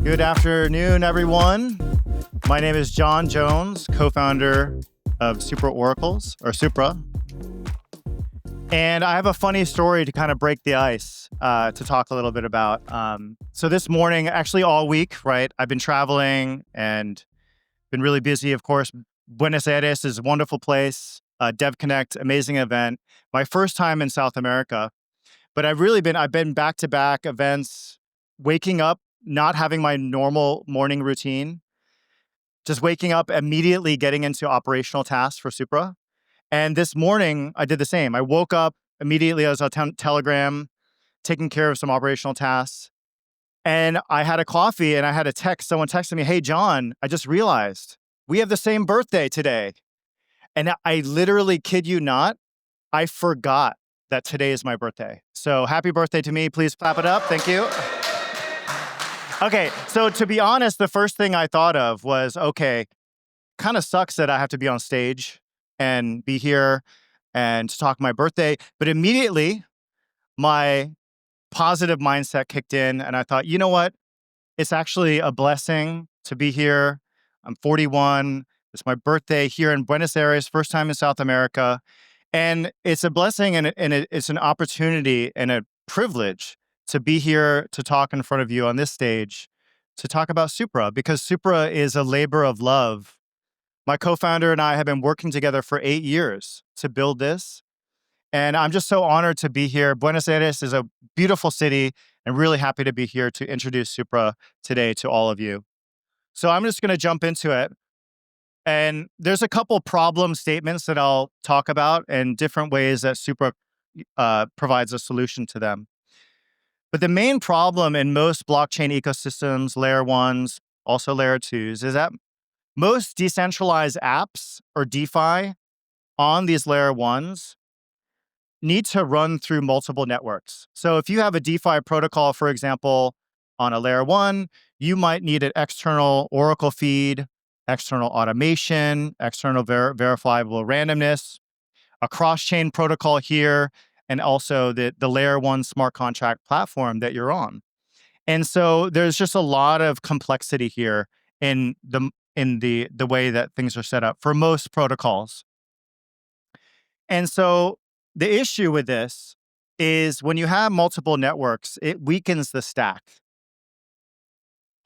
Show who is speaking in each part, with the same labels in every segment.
Speaker 1: Good afternoon, everyone. My name is John Jones, co-founder of Supra Oracles, or Supra. And I have a funny story to kind of break the ice, to talk a little bit about. So this morning, actually all week, right, I've been traveling and been really busy, of course. Buenos Aires is a wonderful place. Devconnect, amazing event. My first time in South America. But I've been back-to-back events, waking up, not having my normal morning routine, just waking up, immediately getting into operational tasks for Supra. And this morning, I did the same. I woke up immediately, I was on Telegram, taking care of some operational tasks. And I had a coffee and I had a text. Someone texted me, "Hey, John, I just realized we have the same birthday today." And I literally, kid you not, I forgot that today is my birthday. So happy birthday to me. Please clap it up. Thank you. Okay, so to be honest, the first thing I thought of was, okay, kind of sucks that I have to be on stage and be here and to talk my birthday. But immediately, my positive mindset kicked in and I thought, you know what? It's actually a blessing to be here. I'm 41. It's my birthday here in Buenos Aires, first time in South America. And it's a blessing and it's an opportunity and a privilege to be here to talk in front of you on this stage to talk about Supra, because Supra is a labor of love. My co-founder and I have been working together for 8 years to build this. And I'm just so honored to be here. Buenos Aires is a beautiful city and really happy to be here to introduce Supra today to all of you. So I'm just going to jump into it. And there's a couple problem statements that I'll talk about and different ways that Supra provides a solution to them. But the main problem in most blockchain ecosystems, layer ones, also layer twos, is that most decentralized apps or DeFi on these layer ones need to run through multiple networks. So if you have a DeFi protocol, for example, on a layer one, you might need an external Oracle feed, external automation, external verifiable randomness, a cross-chain protocol here, and also the layer one smart contract platform that you're on. And so there's just a lot of complexity here in the way that things are set up for most protocols. And so the issue with this is when you have multiple networks, it weakens the stack.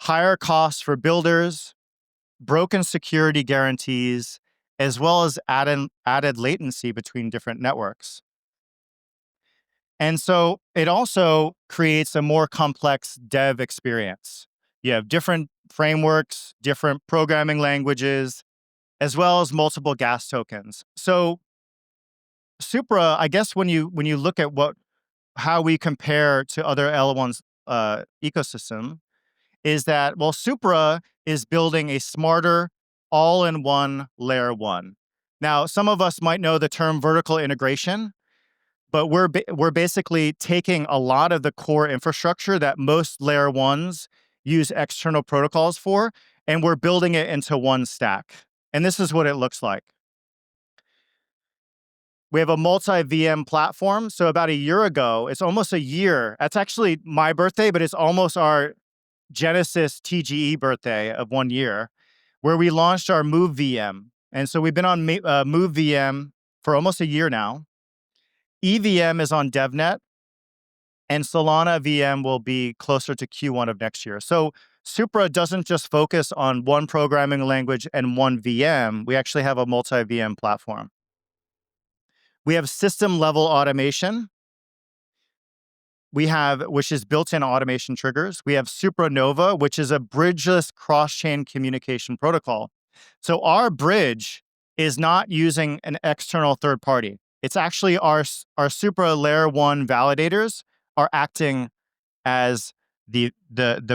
Speaker 1: Higher costs for builders, broken security guarantees, as well as added latency between different networks. And so it also creates a more complex dev experience. You have different frameworks, different programming languages, as well as multiple gas tokens. So Supra, I guess when you look at how we compare to other L1's ecosystem, is that, well, Supra is building a smarter, all-in-one layer one. Now, some of us might know the term vertical integration, but we're basically taking a lot of the core infrastructure that most layer ones use external protocols for, and we're building it into one stack. And this is what it looks like. We have a multi-VM platform. So about a year ago, it's almost a year. That's actually my birthday, but it's almost our Genesis TGE birthday of 1 year, where we launched our Move VM. And so we've been on Move VM for almost a year now. EVM is on DevNet, and Solana VM will be closer to Q1 of next year. So Supra doesn't just focus on one programming language and one VM. We actually have a multi-VM platform. We have system-level automation. Which is built-in automation triggers. We have Supranova, which is a bridgeless cross-chain communication protocol. So our bridge is not using an external third party. It's actually our Supra layer one validators are acting as the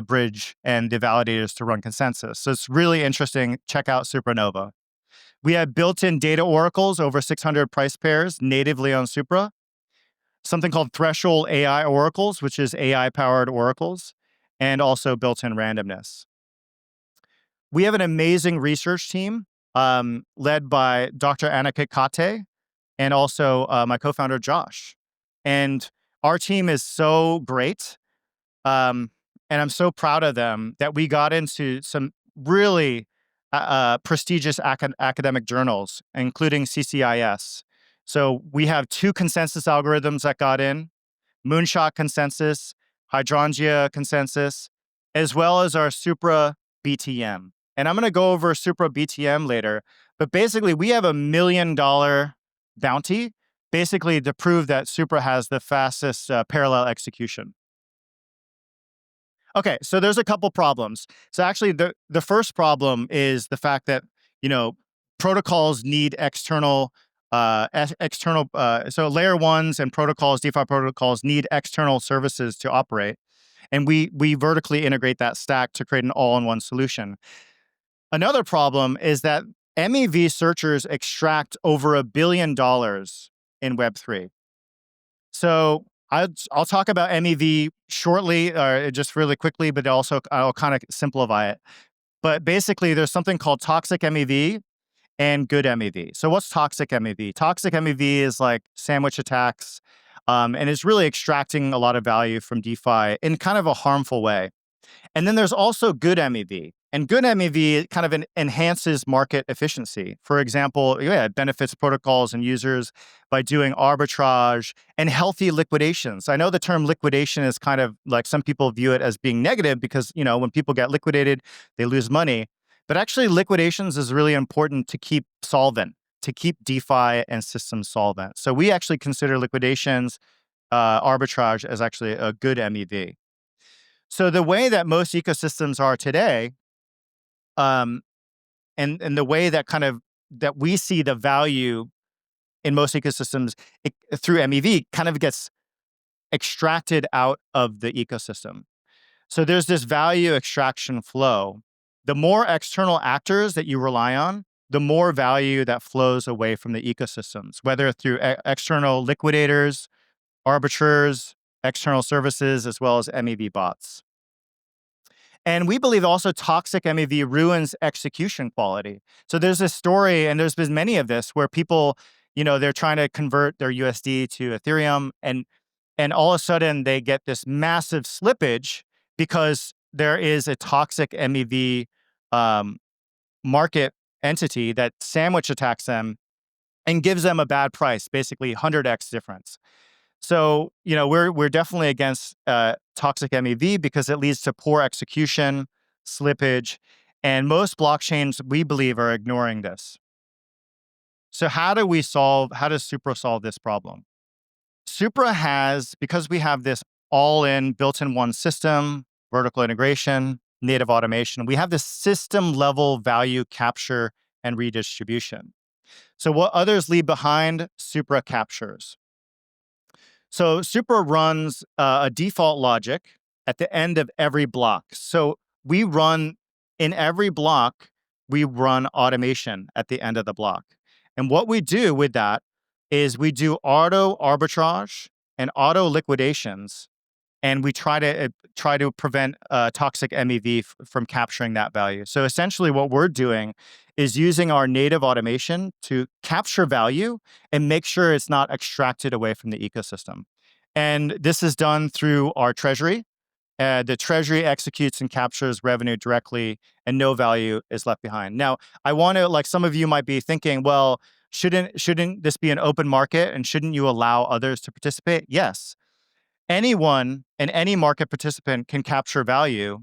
Speaker 1: bridge and the validators to run consensus. So it's really interesting. Check out Supranova. We have built-in data oracles, over 600 price pairs natively on Supra. Something called Threshold AI oracles, which is AI-powered oracles, and also built-in randomness. We have an amazing research team led by Dr. Annika Kate and also my co-founder, Josh. And our team is so great. And I'm so proud of them that we got into some really prestigious academic journals, including CCIS. So we have 2 consensus algorithms that got in: Moonshot consensus, Hydrangea consensus, as well as our Supra BTM. And I'm going to go over Supra BTM later. But basically, we have $1 million bounty, basically to prove that Supra has the fastest parallel execution. Okay, so there's a couple problems. So actually, the first problem is the fact that, you know, protocols need external so layer ones and protocols, DeFi protocols, need external services to operate, and we vertically integrate that stack to create an all-in-one solution. Another problem is that MEV searchers extract over $1 billion in Web3. So I'll talk about MEV shortly, just really quickly, but also I'll kind of simplify it. But basically, there's something called toxic MEV and good MEV. So what's toxic MEV? Toxic MEV is like sandwich attacks, and it's really extracting a lot of value from DeFi in kind of a harmful way. And then there's also good MEV. And good MEV kind of enhances market efficiency. For example, it benefits protocols and users by doing arbitrage and healthy liquidations. I know the term liquidation is kind of like some people view it as being negative because, when people get liquidated, they lose money. But actually, liquidations is really important to keep solvent, to keep DeFi and systems solvent. So we actually consider liquidations, arbitrage as actually a good MEV. So the way that most ecosystems are today, and the way that that we see the value in most ecosystems through MEV kind of gets extracted out of the ecosystem. So there's this value extraction flow. The more external actors that you rely on, the more value that flows away from the ecosystems, whether through external liquidators, arbiters, external services, as well as MEV bots. And we believe also toxic MEV ruins execution quality. So there's this story, and there's been many of this, where people, they're trying to convert their USD to Ethereum, and all of a sudden they get this massive slippage because there is a toxic MEV market entity that sandwich attacks them and gives them a bad price, basically 100x difference. So, we're definitely against toxic MEV because it leads to poor execution, slippage, and most blockchains, we believe, are ignoring this. So how does Supra solve this problem? Supra because we have this all-in, built-in one system, vertical integration, native automation, we have this system-level value capture and redistribution. So what others leave behind, Supra captures. So Supra runs a default logic at the end of every block. So in every block, we run automation at the end of the block. And what we do with that is we do auto arbitrage and auto liquidations, and we try to prevent toxic MEV from capturing that value. So essentially what we're doing is using our native automation to capture value and make sure it's not extracted away from the ecosystem. And this is done through our treasury. The treasury executes and captures revenue directly, and no value is left behind. Now, I want to, like, some of you might be thinking, well, shouldn't this be an open market, and shouldn't you allow others to participate? Yes. Anyone and any market participant can capture value,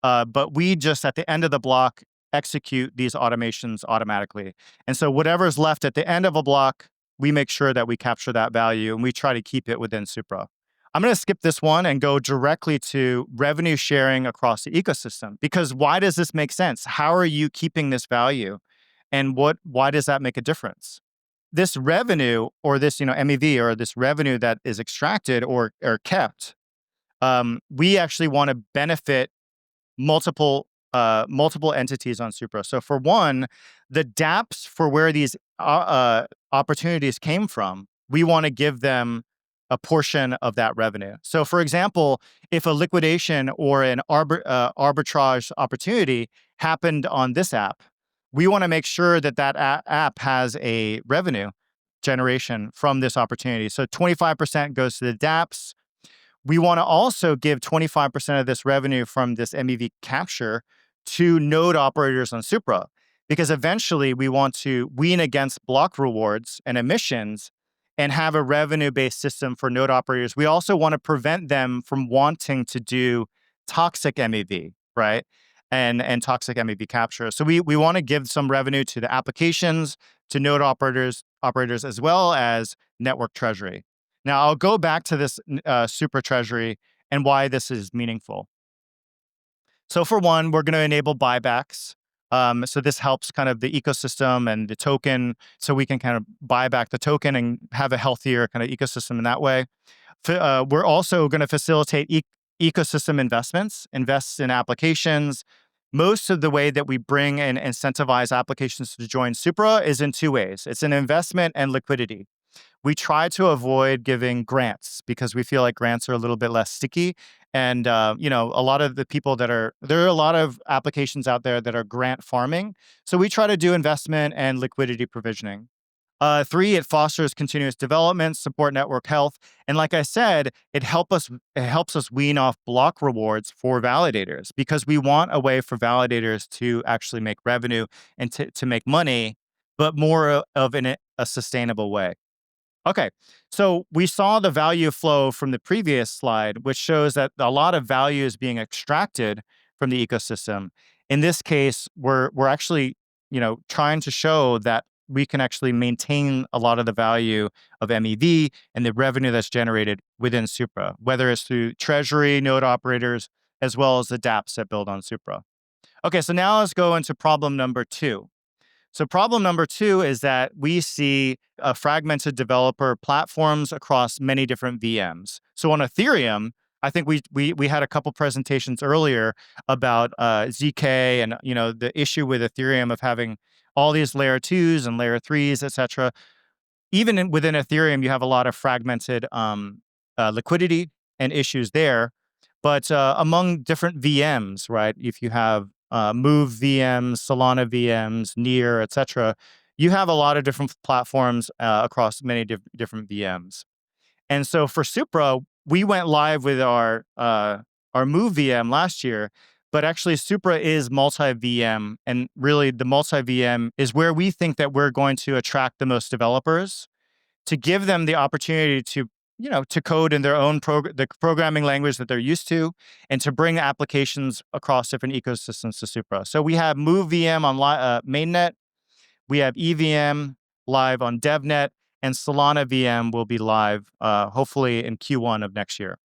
Speaker 1: but we just, at the end of the block, execute these automations automatically. And so whatever's left at the end of a block, we make sure that we capture that value, and we try to keep it within Supra. I'm going to skip this one and go directly to revenue sharing across the ecosystem, because why does this make sense? How are you keeping this value? And why does that make a difference? This revenue, or this, MEV, or this revenue that is extracted or kept, we actually want to benefit multiple entities on Supra. So for one, the dApps for where these opportunities came from, we want to give them a portion of that revenue. So for example, if a liquidation or an arbitrage opportunity happened on this app, we want to make sure that app has a revenue generation from this opportunity. So 25% goes to the dApps. We want to also give 25% of this revenue from this MEV capture to node operators on Supra, because eventually we want to wean against block rewards and emissions and have a revenue-based system for node operators. We also want to prevent them from wanting to do toxic MEV, right? And toxic MEV capture. So we want to give some revenue to the applications, to node operators as well as network treasury. Now I'll go back to this Supra treasury and why this is meaningful. So for one, we're going to enable buybacks. So this helps kind of the ecosystem and the token, so we can kind of buy back the token and have a healthier kind of ecosystem in that way. We're also going to facilitate ecosystem invest in applications. Most of the way that we bring and incentivize applications to join Supra is in two ways. It's an investment and liquidity. We try to avoid giving grants because we feel like grants are a little bit less sticky. And, a lot of the people there are a lot of applications out there that are grant farming. So we try to do investment and liquidity provisioning. Three, it fosters continuous development, support network health. And like I said, it helps us wean off block rewards for validators, because we want a way for validators to actually make revenue and to make money, but more of in a sustainable way. Okay, so we saw the value flow from the previous slide, which shows that a lot of value is being extracted from the ecosystem. In this case, we're actually, trying to show that we can actually maintain a lot of the value of MEV and the revenue that's generated within Supra, whether it's through treasury, node operators, as well as the dApps that build on Supra. Okay, so now let's go into problem number 2. So problem number 2 is that we see fragmented developer platforms across many different VMs. So on Ethereum, I think we had a couple presentations earlier about ZK and the issue with Ethereum of having all these layer 2s and layer 3s, etc. Even within Ethereum, you have a lot of fragmented liquidity and issues there. But among different VMs, right? If you have Move VMs, Solana VMs, Near, etc., you have a lot of different platforms across many different VMs. And so for Supra, we went live with our Move VM last year, but actually Supra is multi-VM, and really the multi-VM is where we think that we're going to attract the most developers, to give them the opportunity to to code in their own the programming language that they're used to, and to bring applications across different ecosystems to Supra. So we have Move VM on mainnet, we have EVM live on DevNet, and Solana VM will be live hopefully in Q1 of next year.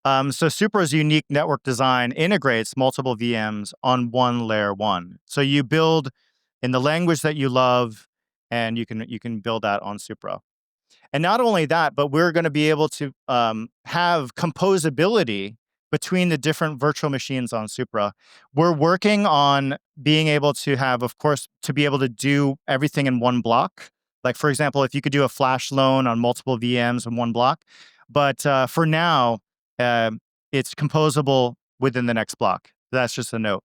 Speaker 1: So Supra's unique network design integrates multiple VMs on one layer 1. So you build in the language that you love, and you can build that on Supra. And not only that, but we're going to be able to have composability between the different virtual machines on Supra. We're working on being able to have, of course, to be able to do everything in one block. Like, for example, if you could do a flash loan on multiple VMs in one block. But for now, it's composable within the next block. That's just a note.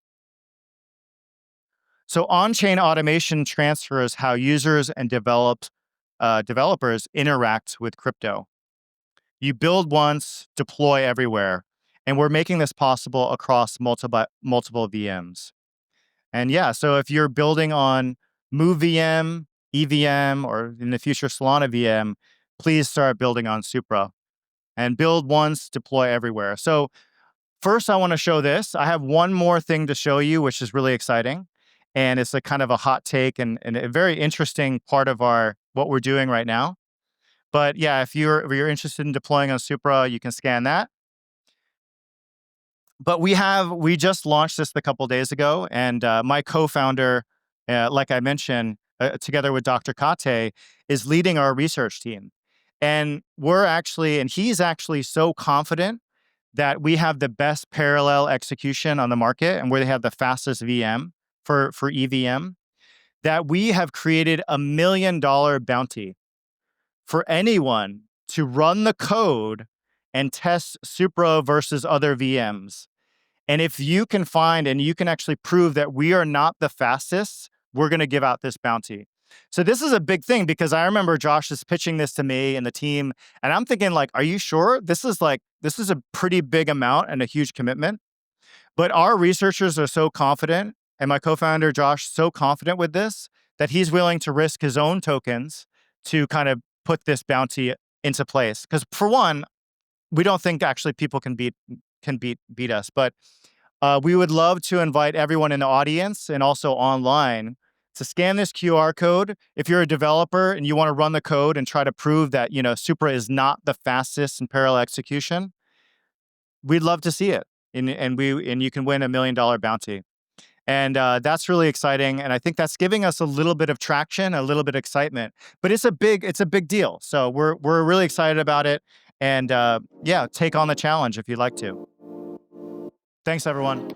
Speaker 1: So on-chain automation transfers how users and developers interact with crypto. You build once, deploy everywhere. And we're making this possible across multiple VMs. And yeah, so if you're building on Move VM, EVM, or in the future Solana VM, please start building on Supra. And build once, deploy everywhere. So first, I want to show this. I have one more thing to show you, which is really exciting. And it's a kind of a hot take and a very interesting part of what we're doing right now. But yeah, if you're interested in deploying on Supra, you can scan that. But we just launched this a couple days ago, and my co-founder, like I mentioned, together with Dr. Kate, is leading our research team. And he's actually so confident that we have the best parallel execution on the market, and where they have the fastest VM for EVM, that we have created $1 million bounty for anyone to run the code and test Supra versus other VMs. And if you can find and you can actually prove that we are not the fastest, we're going to give out this bounty. So this is a big thing because I remember Josh is pitching this to me and the team, and I'm thinking like, are you sure? This is a pretty big amount and a huge commitment. But our researchers are so confident, and my co-founder Josh so confident with this that he's willing to risk his own tokens to kind of put this bounty into place. Because for one, we don't think actually people can beat us, but we would love to invite everyone in the audience and also online to scan this QR code. If you're a developer and you want to run the code and try to prove that, Supra is not the fastest in parallel execution, we'd love to see it. And you can win $1 million bounty. And that's really exciting. And I think that's giving us a little bit of traction, a little bit of excitement. But it's a big deal. So we're really excited about it. And yeah, take on the challenge if you'd like to. Thanks, everyone.